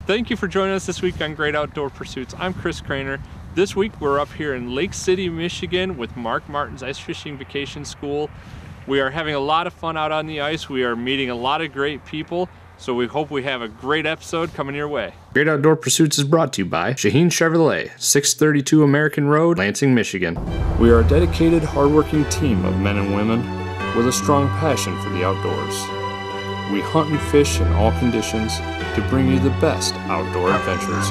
Thank you for joining us this week on Great Outdoor Pursuits. I'm Chris Craner. This week we're up here in Lake City, Michigan with Mark Martin's Ice Fishing Vacation School. We are having a lot of fun out on the ice. We are meeting a lot of great people, so we hope we have a great episode coming your way. Great Outdoor Pursuits is brought to you by Shaheen Chevrolet, 632 American Road, Lansing, Michigan. We are a dedicated, hardworking team of men and women with a strong passion for the outdoors. We hunt and fish in all conditions to bring you the best outdoor adventures.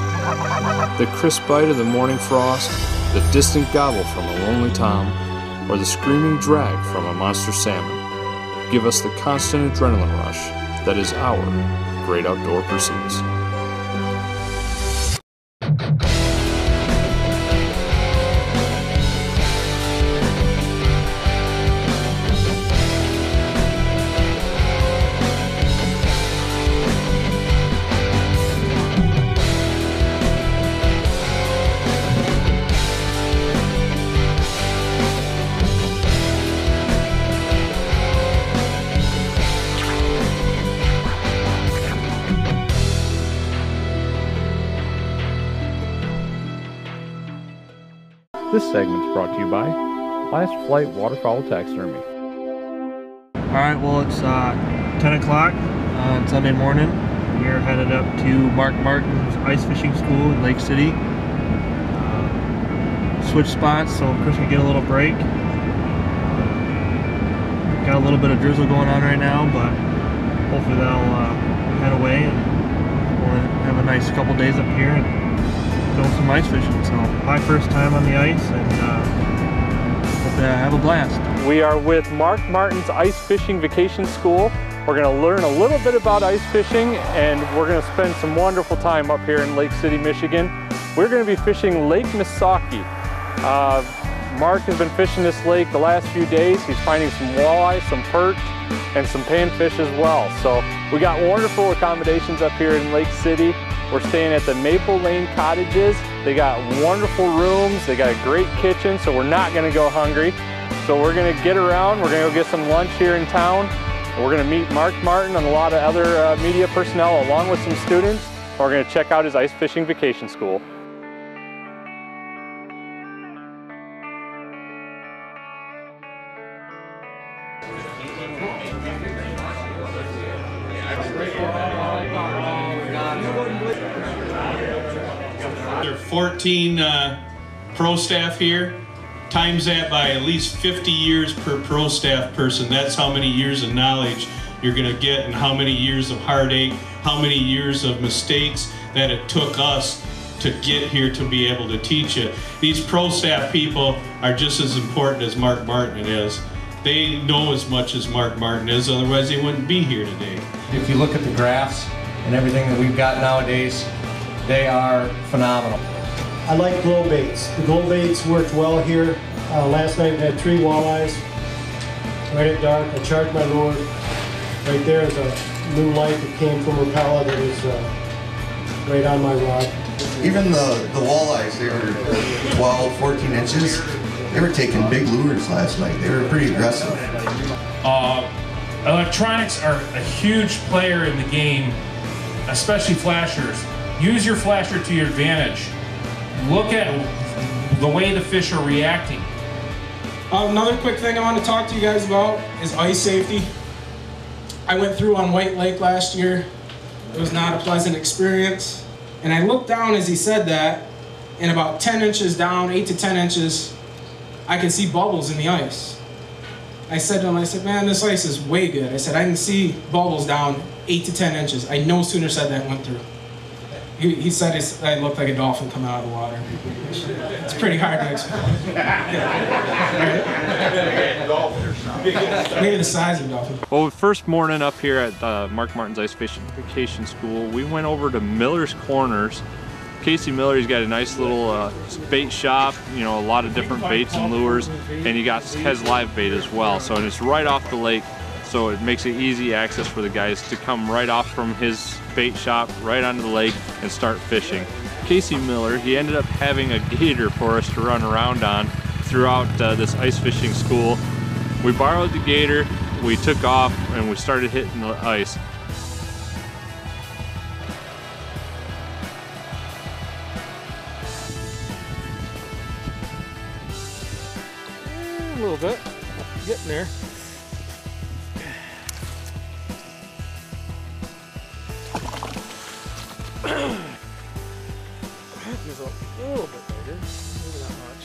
The crisp bite of the morning frost, the distant gobble from a lonely tom, or the screaming drag from a monster salmon give us the constant adrenaline rush that is our Great Outdoor Pursuits. This segment is brought to you by Last Flight Waterfowl Taxidermy. Alright, well it's 10 o'clock on Sunday morning. We're headed up to Mark Martin's Ice Fishing School in Lake City. Switch spots so Chris can get a little break. Got a little bit of drizzle going on right now, but hopefully that'll head away and we'll have a nice couple days up here and doing some ice fishing. So my first time on the ice, and hope to have a blast. We are with Mark Martin's Ice Fishing Vacation School. We're going to learn a little bit about ice fishing, and we're going to spend some wonderful time up here in Lake City, Michigan. We're going to be fishing Lake Missaukee. Mark has been fishing this lake the last few days. He's finding some walleye, some perch, and some panfish as well. So we got wonderful accommodations up here in Lake City. We're staying at the Maple Lane Cottages. They got wonderful rooms. They got a great kitchen, so we're not gonna go hungry. So we're gonna get around. We're gonna go get some lunch here in town. We're gonna meet Mark Martin and a lot of other media personnel along with some students. We're gonna check out his ice fishing vacation school. There are 14 pro staff here. Times that by at least 50 years per pro staff person. That's how many years of knowledge you're going to get and how many years of heartache, how many years of mistakes that it took us to get here to be able to teach it. These pro staff people are just as important as Mark Martin is. They know as much as Mark Martin is, otherwise they wouldn't be here today. If you look at the graphs and everything that we've got nowadays, they are phenomenal. I like glow baits. The glow baits worked well here. Last night we had 3 walleyes. Right at dark, I charged my lure. Right there is a new light that came from Rapala that is right on my rod. Even the walleyes, they were 12, 14 inches. They were taking big lures last night. They were pretty aggressive. Electronics are a huge player in the game, especially flashers. Use your flasher to your advantage. Look at the way the fish are reacting. Another quick thing I want to talk to you guys about is ice safety. I went through on White Lake last year. It was not a pleasant experience. And I looked down as he said that, and about 10 inches down, 8 to 10 inches, I could see bubbles in the ice. I said to him, I said, man, this ice is way good. I said, I can see bubbles down 8 to 10 inches. I no sooner said that went through. He said I looked like a dolphin coming out of the water. It's pretty hard to explain. Maybe the size of a dolphin. Well, first morning up here at Mark Martin's Ice Fishing Vacation School, we went over to Miller's Corners. Casey Miller, he's got a nice little bait shop, you know, a lot of different baits and lures, and has live bait as well. So, and it's right off the lake, so it makes it easy access for the guys to come right off from his bait shop right onto the lake and start fishing. Casey Miller, he ended up having a gator for us to run around on throughout this ice fishing school. We borrowed the gator, we took off, and we started hitting the ice. a little bit. Getting there. There's a little bit bigger, maybe not much.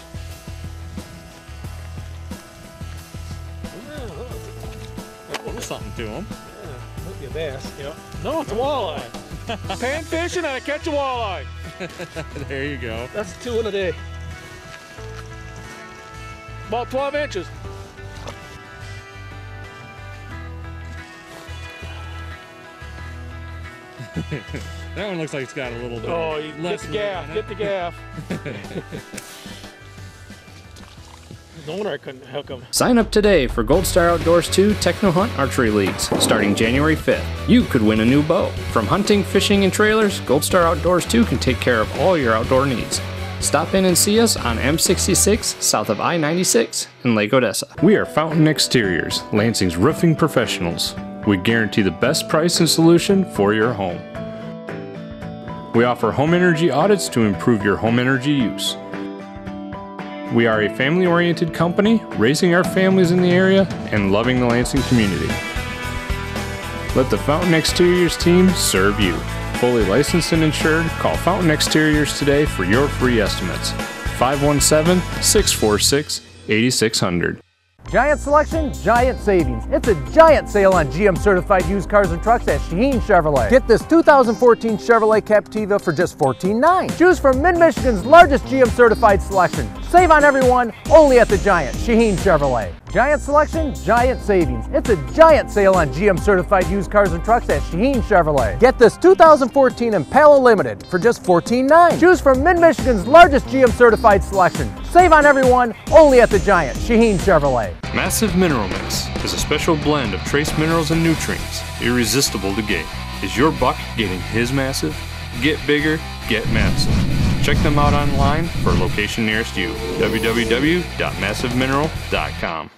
Oh, there's something to them. Yeah, might be a bass. Yep. No, it's a walleye. Pan fishing and I catch a walleye. There you go. That's 2 in a day. About 12 inches. That one looks like it's got a little bit. Oh, you less get the gaff. weight Get the gaff. No wonder I couldn't hook him. Sign up today for Gold Star Outdoors 2 Techno Hunt Archery Leagues, starting January 5th. You could win a new bow. From hunting, fishing, and trailers, Gold Star Outdoors 2 can take care of all your outdoor needs. Stop in and see us on M66 south of I-96 in Lake Odessa. We are Fountain Exteriors, Lansing's roofing professionals. We guarantee the best price and solution for your home. We offer home energy audits to improve your home energy use. We are a family-oriented company, raising our families in the area and loving the Lansing community. Let the Fountain Exteriors team serve you. Fully licensed and insured, call Fountain Exteriors today for your free estimates. 517-646-8600. Giant selection, giant savings. It's a giant sale on GM certified used cars and trucks at Shaheen Chevrolet. Get this 2014 Chevrolet Captiva for just $14,900. Choose from Mid-Michigan's largest GM certified selection. Save on everyone, only at the Giant, Shaheen Chevrolet. Giant selection, giant savings. It's a giant sale on GM certified used cars and trucks at Shaheen Chevrolet. Get this 2014 Impala Limited for just $14,900. Choose from Mid-Michigan's largest GM certified selection. Save on everyone, only at the Giant, Shaheen Chevrolet. Massive Mineral Mix is a special blend of trace minerals and nutrients, irresistible to gate. Is your buck getting his massive? Get bigger, get massive. Check them out online for a location nearest you. www.massivemineral.com.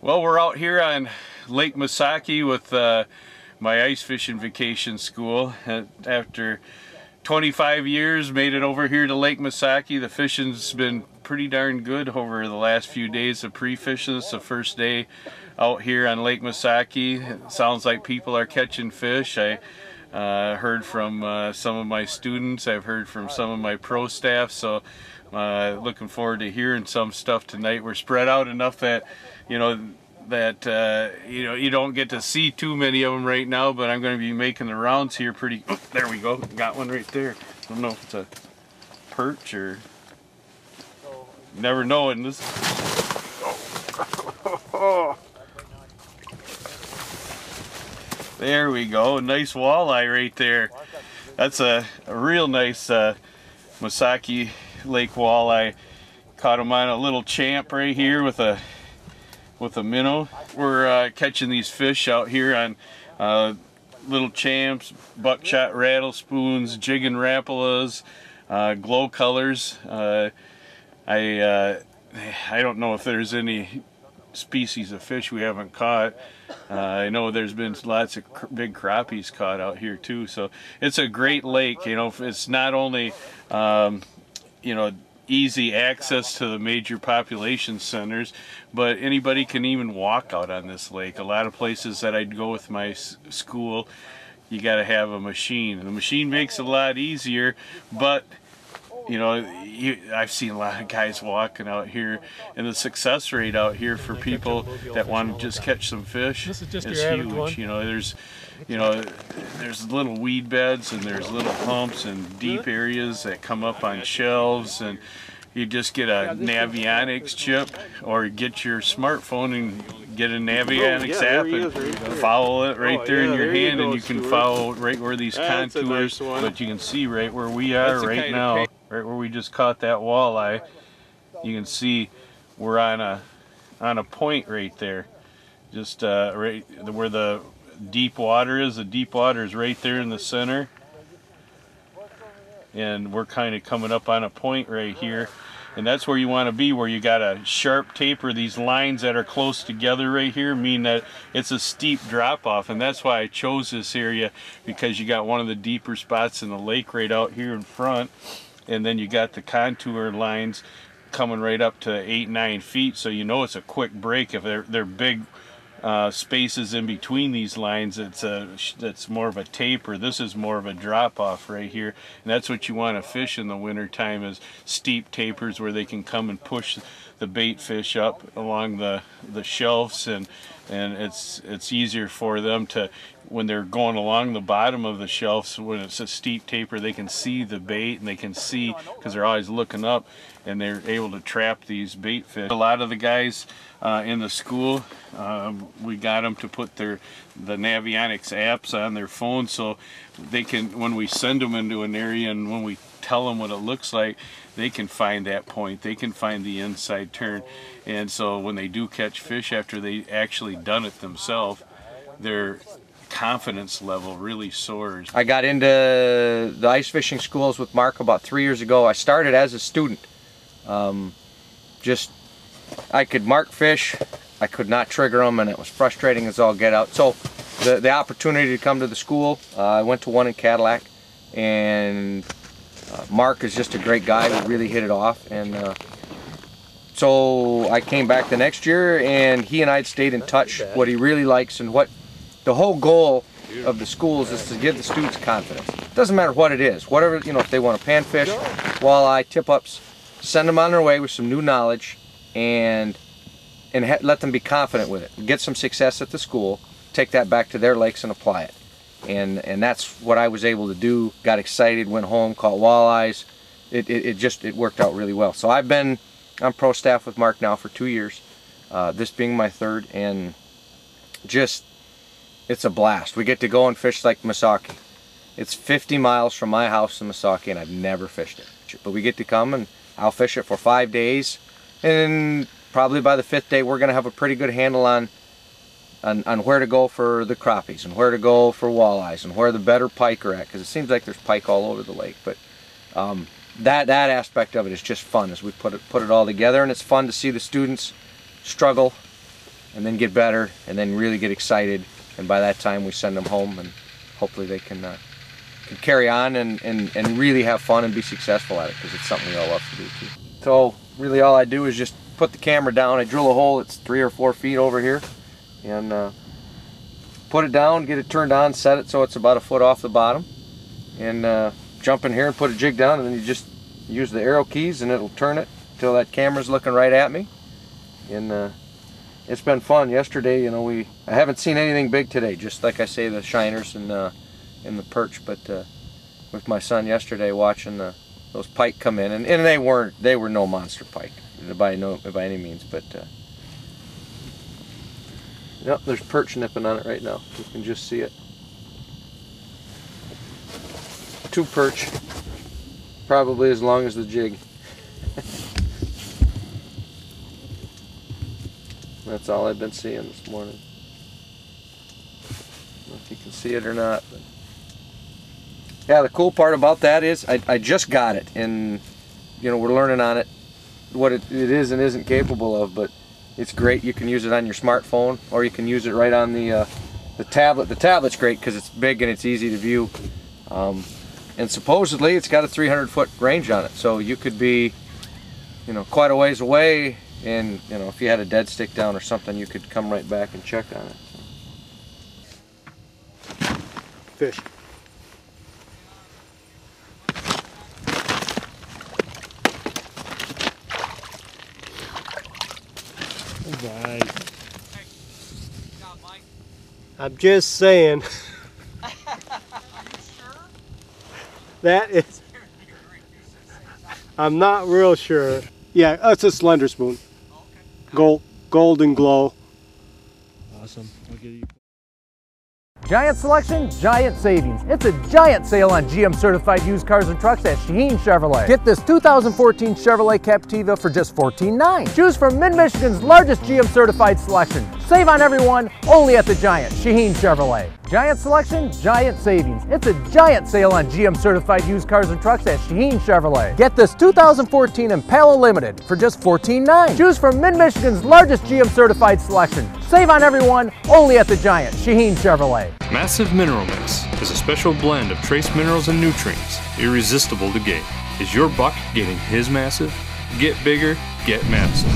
Well, we're out here on Lake Misaki with my ice fishing vacation school after 25 years, made it over here to Lake Misaki. The fishing's been pretty darn good over the last few days of pre-fishing. It's the first day out here on Lake Misaki. It sounds like people are catching fish. I heard from some of my students. I've heard from some of my pro staff. So looking forward to hearing some stuff tonight. We're spread out enough that, you know, you don't get to see too many of them right now, but I'm going to be making the rounds here pretty. Oh, there we go. Got one right there. I don't know if it's a perch or. Never know in this. Oh. There we go. A nice walleye right there. That's a real nice Misaki Lake walleye. Caught him on a little champ right here with a minnow. We're catching these fish out here on little champs, buckshot rattle spoons, jigging rapalas, glow colors. I don't know if there's any species of fish we haven't caught. I know there's been lots of big crappies caught out here too. So it's a great lake. You know, it's not only you know, easy access to the major population centers, but anybody can even walk out on this lake. A lot of places that I'd go with my school, you got to have a machine. The machine makes it a lot easier, but you know, I've seen a lot of guys walking out here, and the success rate out here for people that want to just catch some fish is huge. You know, there's little weed beds, and there's little humps and deep areas that come up on shelves, and you just get a Navionics chip or get your smartphone and get a Navionics app and follow it right there in your hand, and you can follow right where these contours, but you can see right where we are right now, right where we just caught that walleye. You can see we're on a point right there, just right where the deep water is. The deep water is right there in the center, and we're kind of coming up on a point right here, and that's where you want to be, where you got a sharp taper. These lines that are close together right here mean that it's a steep drop off, and that's why I chose this area, because you got one of the deeper spots in the lake right out here in front, and then you got the contour lines coming right up to 8-9 feet, so you know it's a quick break. If they're big spaces in between these lines, that's more of a taper. This is more of a drop off right here, and that's what you want to fish in the winter time, is steep tapers where they can come and push the bait fish up along the shelves, and it's easier for them to, when they're going along the bottom of the shelves, when it's a steep taper, they can see the bait, and they can see, because they're always looking up, and they're able to trap these bait fish. A lot of the guys in the school, we got them to put the Navionics apps on their phone, so they can, when we send them into an area and when we tell them what it looks like, they can find that point, they can find the inside turn, and so when they do catch fish after they actually done it themselves, their confidence level really soars. I got into the ice fishing schools with Mark about 3 years ago. I started as a student. I could mark fish, I could not trigger them, and it was frustrating as all get out. So the opportunity to come to the school, I went to one in Cadillac, and Mark is just a great guy. We really hit it off, and so I came back the next year, and he and I had stayed in touch. What he really likes, and what the whole goal of the schools is to give the students confidence. It doesn't matter what it is, whatever, you know, if they want to panfish, walleye, tip-ups, send them on their way with some new knowledge, and let them be confident with it. Get some success at the school, take that back to their lakes and apply it. And that's what I was able to do. Got excited, went home, caught walleyes. It worked out really well. So I'm pro staff with Mark now for 2 years, this being my third, and it's a blast. We get to go and fish like Misaki. It's 50 miles from my house to Misaki, and I've never fished it. But we get to come, and I'll fish it for 5 days, and probably by the 5th day we're going to have a pretty good handle on where to go for the crappies, and where to go for walleyes, and where the better pike are at, because it seems like there's pike all over the lake. But that aspect of it is just fun as we put it all together, and it's fun to see the students struggle and then get better and then really get excited, and by that time we send them home, and hopefully they can can carry on and really have fun and be successful at it, because it's something we all love to do too. So really all I do is just put the camera down. I drill a hole that's 3 or 4 feet over here, and put it down, get it turned on, set it so it's about 1 foot off the bottom, and jump in here and put a jig down, and then you just use the arrow keys and it'll turn it until that camera's looking right at me. And it's been fun. Yesterday, you know, I haven't seen anything big today, just like I say, the shiners and the perch, but with my son yesterday watching those pike come in, and they were no monster pike by any means, but yep, there's perch nipping on it right now. You can just see it. 2 perch, probably as long as the jig. That's all I've been seeing this morning. I don't know if you can see it or not, but yeah, the cool part about that is I just got it, and you know, we're learning on it what it is and isn't capable of, but it's great. You can use it on your smartphone, or you can use it right on the tablet. The tablet's great because it's big and it's easy to view, and supposedly it's got a 300-foot range on it, so you could be, you know, quite a ways away, and you know, if you had a dead stick down or something, you could come right back and check on it. Fish. Right. I'm just saying. That is. I'm not real sure. Yeah, it's a slender spoon. Golden glow. Awesome. I'll get you. Giant selection, giant savings. It's a giant sale on GM certified used cars and trucks at Shaheen Chevrolet. Get this 2014 Chevrolet Captiva for just $14,900. Choose from Mid-Michigan's largest GM certified selection. Save on everyone, only at the Giant, Shaheen Chevrolet. Giant selection, giant savings. It's a giant sale on GM certified used cars and trucks at Shaheen Chevrolet. Get this 2014 Impala Limited for just $14,900. Choose from Mid-Michigan's largest GM certified selection. Save on everyone, only at the Giant, Shaheen Chevrolet. Massive Mineral Mix is a special blend of trace minerals and nutrients, irresistible to gain. Is your buck getting his massive? Get bigger, get massive.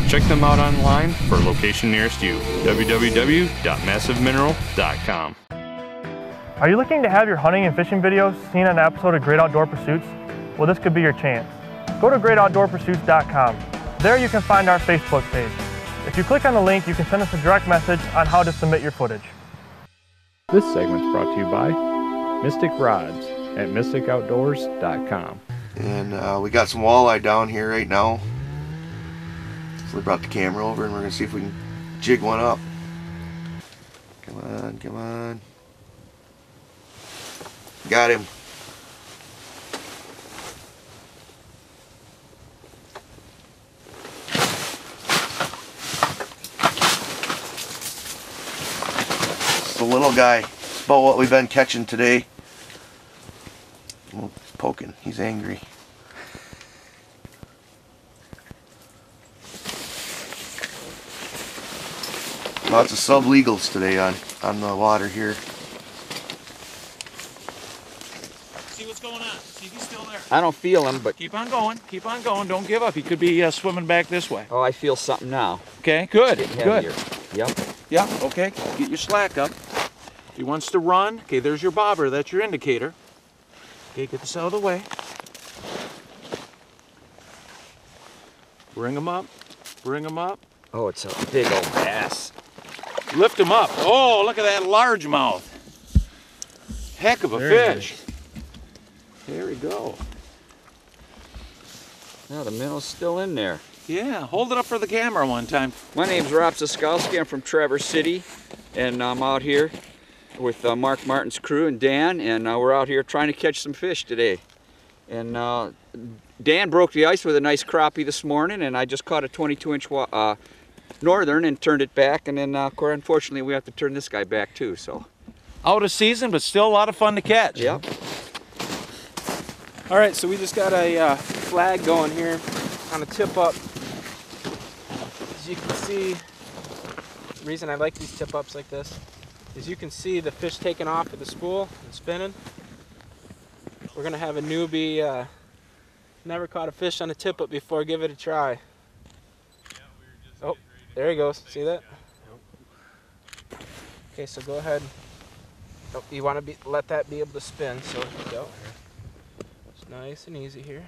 Check them out online for a location nearest you. www.massivemineral.com. Are you looking to have your hunting and fishing videos seen on an episode of Great Outdoor Pursuits? Well, this could be your chance. Go to greatoutdoorpursuits.com. There you can find our Facebook page. If you click on the link, you can send us a direct message on how to submit your footage. This segment's brought to you by Mystic Rods at mysticoutdoors.com. And we got some walleye down here right now. So we brought the camera over and we're going to see if we can jig one up. Come on, come on. Got him. It's the little guy. It's about what we've been catching today. Oh, he's poking. He's angry. Lots of sublegals today on the water here. See what's going on. See if he's still there. I don't feel him, but... Keep on going. Keep on going. Don't give up. He could be swimming back this way. Oh, I feel something now. Okay, good. It's getting Good. heavier. Yep. Yeah, okay. Get your slack up. If he wants to run, okay, there's your bobber. That's your indicator. Okay, get this out of the way. Bring him up. Bring him up. Oh, it's a big old bass. Lift him up. Oh, look at that largemouth. Heck of a fish. There we go. Now the minnow's still in there. Yeah, hold it up for the camera one time. My name's Rob Soskowski. I'm from Traverse City, and I'm out here with Mark Martin's crew and Dan, and we're out here trying to catch some fish today. And Dan broke the ice with a nice crappie this morning, and I just caught a 22-inch northern and turned it back, and then unfortunately we have to turn this guy back too. So out of season, but still a lot of fun to catch. Yep. All right, so we just got a flag going here on a tip up. As you can see, the reason I like these tip ups like this is you can see the fish taking off with the spool and spinning. We're gonna have a newbie, never caught a fish on a tippet before, give it a try. Oh, there he goes, see that? Okay, so go ahead. Oh, you wanna let that be able to spin, so here we go. It's nice and easy here.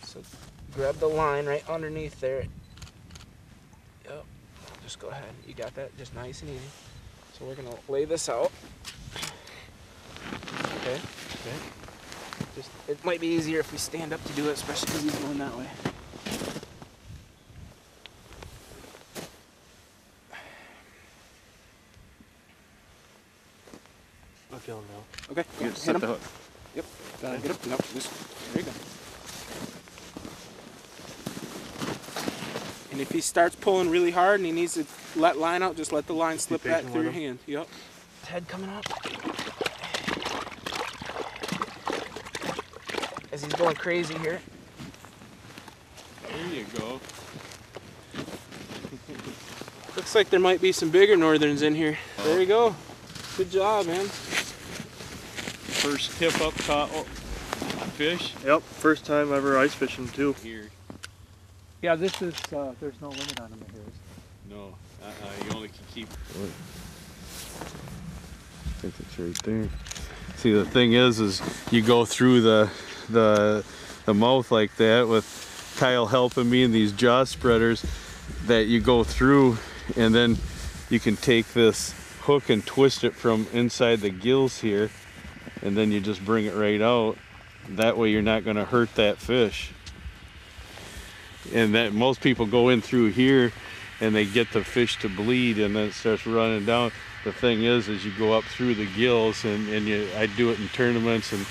So grab the line right underneath there. Yep. Just go ahead. You got that? Just nice and easy. So we're gonna lay this out. Okay. Okay. Just it might be easier if we stand up to do it, especially because he's going that way. I feel him now. Okay. You hit set him. the hook. Yep. Got it. Get up. Nope. Just there you go. And if he starts pulling really hard and he needs to let line out, just let the line slip back through your hand. Yep. Head coming up. As he's going crazy here. There you go. Looks like there might be some bigger northerns in here. There you go. Good job, man. First tip up caught fish? Yep, first time ever ice fishing too. Here. Yeah, this is, there's no limit on them here. No, you only can keep. I think it's right there. See, the thing is you go through the mouth like that with Kyle helping me and these jaw spreaders that you go through, and then you can take this hook and twist it from inside the gills here, and then you just bring it right out. That way you're not going to hurt that fish. And that most people go in through here and they get the fish to bleed, and then it starts running down. The thing is you go up through the gills, and I do it in tournaments and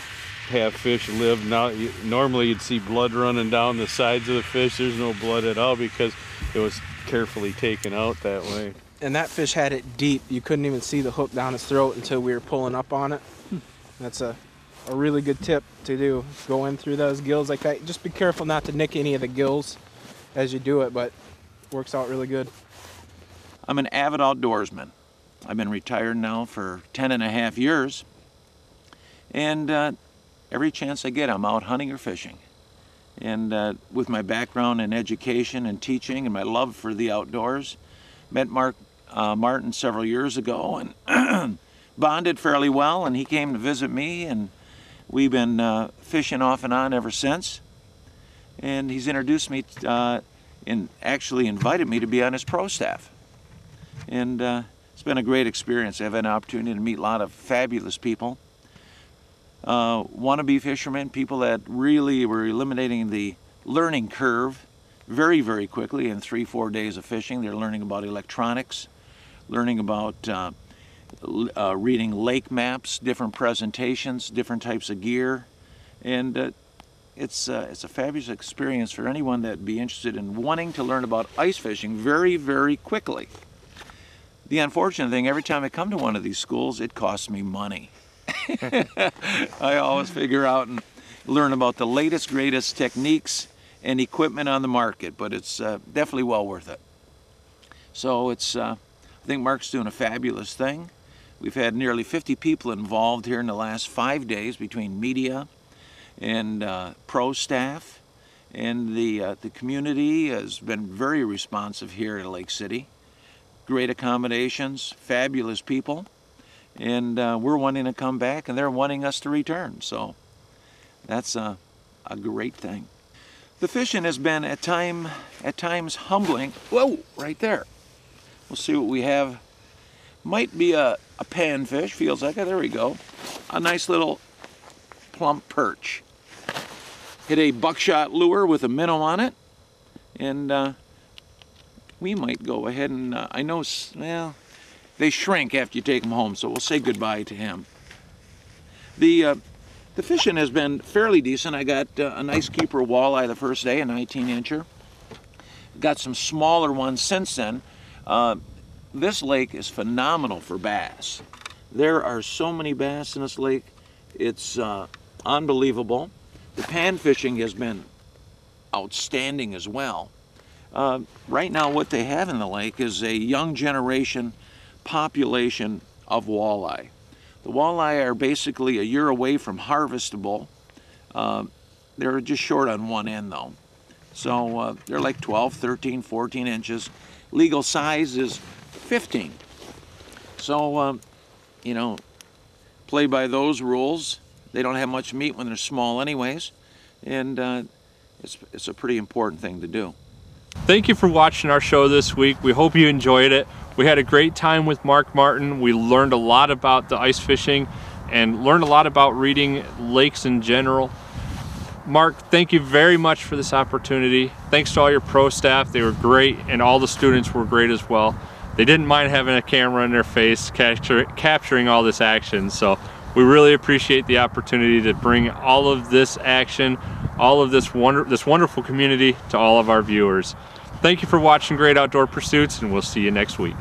have fish live. Now normally you'd see blood running down the sides of the fish. There's no blood at all because it was carefully taken out that way. And that fish had it deep. You couldn't even see the hook down his throat until we were pulling up on it. That's a really good tip to do. Go in through those gills like that. Just be careful not to nick any of the gills as you do it, but it works out really good. I'm an avid outdoorsman. I've been retired now for 10.5 years. And every chance I get, I'm out hunting or fishing. And with my background in education and teaching and my love for the outdoors, met Mark Martin several years ago and bonded fairly well, and he came to visit me, and we've been fishing off and on ever since. And he's introduced me and actually invited me to be on his pro staff. And it's been a great experience. I've had an opportunity to meet a lot of fabulous people. Wannabe fishermen, people that really were eliminating the learning curve very, very quickly in 3-4 days of fishing. They're learning about electronics, learning about reading lake maps, different presentations, different types of gear. And it's a fabulous experience for anyone that'd be interested in wanting to learn about ice fishing very, very quickly. The unfortunate thing, every time I come to one of these schools, it costs me money. I always figure out and learn about the latest, greatest techniques and equipment on the market, but it's definitely well worth it. So it's, I think Mark's doing a fabulous thing. We've had nearly 50 people involved here in the last 5 days between media and pro staff, and the community has been very responsive here at Lake City. Great accommodations, fabulous people, and we're wanting to come back and they're wanting us to return, so that's a great thing. The fishing has been at times humbling. Whoa, right there. We'll see what we have. Might be a panfish, feels like it. There we go. A nice little plump perch. Hit a buckshot lure with a minnow on it, and we might go ahead and, I know, well, they shrink after you take them home, so we'll say goodbye to him. The fishing has been fairly decent. I got a nice keeper walleye the first day, a 19-incher. Got some smaller ones since then. This lake is phenomenal for bass. There are so many bass in this lake. It's unbelievable. The pan fishing has been outstanding as well. Right now what they have in the lake is a young generation population of walleye. The walleye are basically a year away from harvestable. They're just short on one end though. So they're like 12, 13, 14 inches. Legal size is 15. So, you know, play by those rules. They don't have much meat when they're small anyways. And it's a pretty important thing to do. Thank you for watching our show this week. We hope you enjoyed it. We had a great time with Mark Martin. We learned a lot about the ice fishing and learned a lot about reading lakes in general. Mark, thank you very much for this opportunity. Thanks to all your pro staff. They were great, and all the students were great as well. They didn't mind having a camera in their face capturing all this action. So we really appreciate the opportunity to bring all of this action, all of this wonderful community to all of our viewers. Thank you for watching Great Outdoor Pursuits, and we'll see you next week.